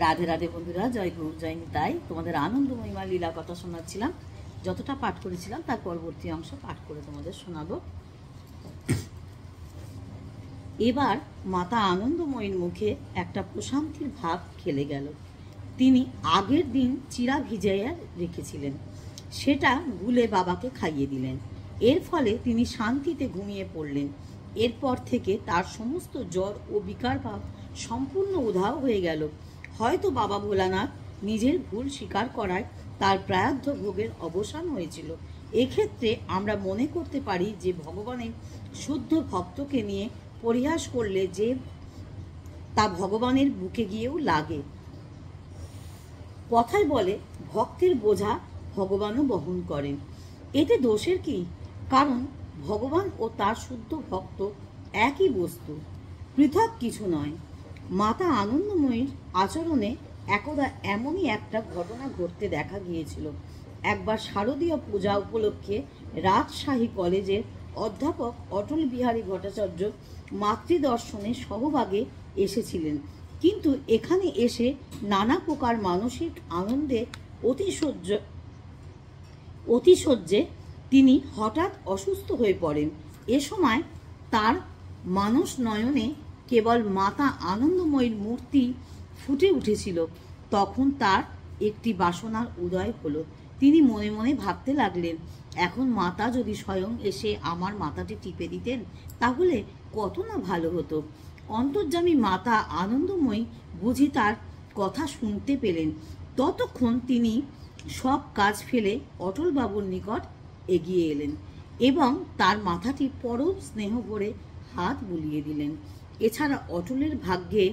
রাধে রাধে বন্ধুরা, জয় গৌর জয় নিতাই। তোমাদের আনন্দময়ীমা লীলা কথা শোনাচ্ছিলাম। যতটা পাঠ করেছিলাম তার পরবর্তী অংশ পাঠ করে তোমাদের শোনাবো। এবার মাতা আনন্দময়ীর মুখে একটা প্রশান্তির ভাব খেলে গেল। তিনি আগের দিন চিরা ভিজাইয়া রেখেছিলেন, সেটা গুলে বাবাকে খাইয়ে দিলেন। এর ফলে তিনি শান্তিতে ঘুমিয়ে পড়লেন। এরপর থেকে তার সমস্ত জ্বর ও বিকার ভাব সম্পূর্ণ উধাও হয়ে গেল। হয়তো বাবা ভোলানাথ নিজের ভুল স্বীকার করায় তার প্রায়দ্ধ ভোগের অবসান হয়েছিল। এক্ষেত্রে আমরা মনে করতে পারি যে ভগবানের শুদ্ধ ভক্তকে নিয়ে পরিহাস করলে যে তা ভগবানের বুকে গিয়েও লাগে। কথায় বলে, ভক্তের বোঝা ভগবানও বহন করেন। এতে দোষের কি? কারণ ভগবান ও তার শুদ্ধ ভক্ত একই বস্তু, পৃথক কিছু নয়। মাতা আনন্দময়ীর আচরণে একদা এমনই একটা ঘটনা ঘটতে দেখা গিয়েছিল। একবার শারদীয় পূজা উপলক্ষে রাজশাহী কলেজের অধ্যাপক অটল বিহারী ভট্টাচার্য মাতৃদর্শনে সহভাগে এসেছিলেন, কিন্তু এখানে এসে নানা প্রকার মানসিক আনন্দে অতিশয্যে তিনি হঠাৎ অসুস্থ হয়ে পড়েন। এ সময় তার মানস নয়নে কেবল মাতা আনন্দময়ীর মূর্তি ফুটে উঠেছিল। তখন তার একটি বাসনার উদয় হলো। তিনি মনে মনে ভাবতে লাগলেন, এখন মাতা যদি স্বয়ং এসে আমার মাথাটি টিপে দিতেন তাহলে কত না ভালো হতো। অন্তর্যামী মাতা আনন্দময়ী বুঝি তার কথা শুনতে পেলেন। ততক্ষণ তিনি সব কাজ ফেলে অটলবাবুর নিকট এগিয়ে এলেন এবং তার মাথাটি পরম স্নেহ ভরে হাত বুলিয়ে দিলেন। এছাড়া অটলের ভাগ্যে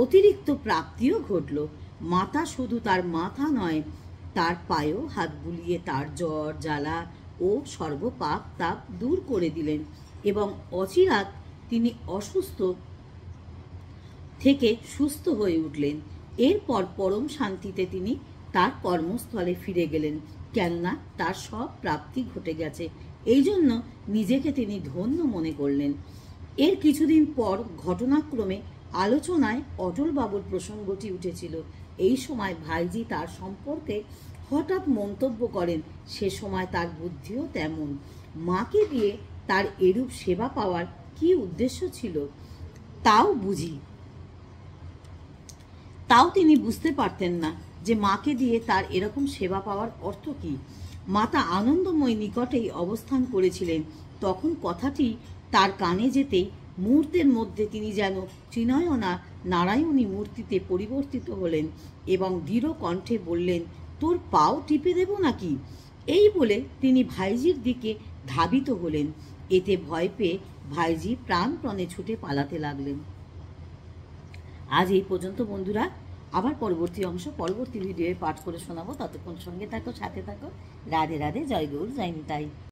অতিরিক্ত প্রাপ্তিও ঘটল। মাতা শুধু তার মাথা নয়, তার পায়েও হাত বুলিয়ে তার জ্বর জ্বালা ও সর্বপাপ তাপ দূর করে দিলেন এবং অচিরাত তিনি অসুস্থ থেকে সুস্থ হয়ে উঠলেন। এরপর পরম শান্তিতে তিনি তার কর্মস্থলে ফিরে গেলেন, কেননা তার সব প্রাপ্তি ঘটে গেছে। এই জন্য নিজেকে তিনি ধন্য মনে করলেন। এর কিছুদিন পর ঘটনাক্রমে আলোচনায় অটলবাবুর প্রসঙ্গটি উঠেছিল। এই সময় ভাইজি তার সম্পর্কে হঠাৎ মন্তব্য করেন, সে সময় তার বুদ্ধিও তেমন। মাকে দিয়ে তার এরূপ সেবা পাওয়ার কি উদ্দেশ্য ছিল তাও তিনি বুঝতে পারতেন না যে মাকে দিয়ে তার এরকম সেবা পাওয়ার অর্থ কি। মাতা আনন্দময়ী নিকটেই অবস্থান করেছিলেন। তখন কথাটি তার কানে যেতেই মুহূর্তের মধ্যে তিনি যেন ত্রিনয়না নারায়ণী মূর্তিতে পরিবর্তিত হলেন এবং দৃঢ় কণ্ঠে বললেন, তোর পাও টিপে দেব নাকি? এই বলে তিনি ভাইজির দিকে ধাবিত হলেন। এতে ভয় পেয়ে ভাইজি প্রাণপণে ছুটে পালাতে লাগলেন। আজ এই পর্যন্ত বন্ধুরা। আবার পরবর্তী অংশ পরবর্তী ভিডিওয়ে পাঠ করে শোনাবো। ততক্ষণ সঙ্গে থাকো, সাথে থাকো। রাধে রাধে, জয় গৌর জয় নিতাই।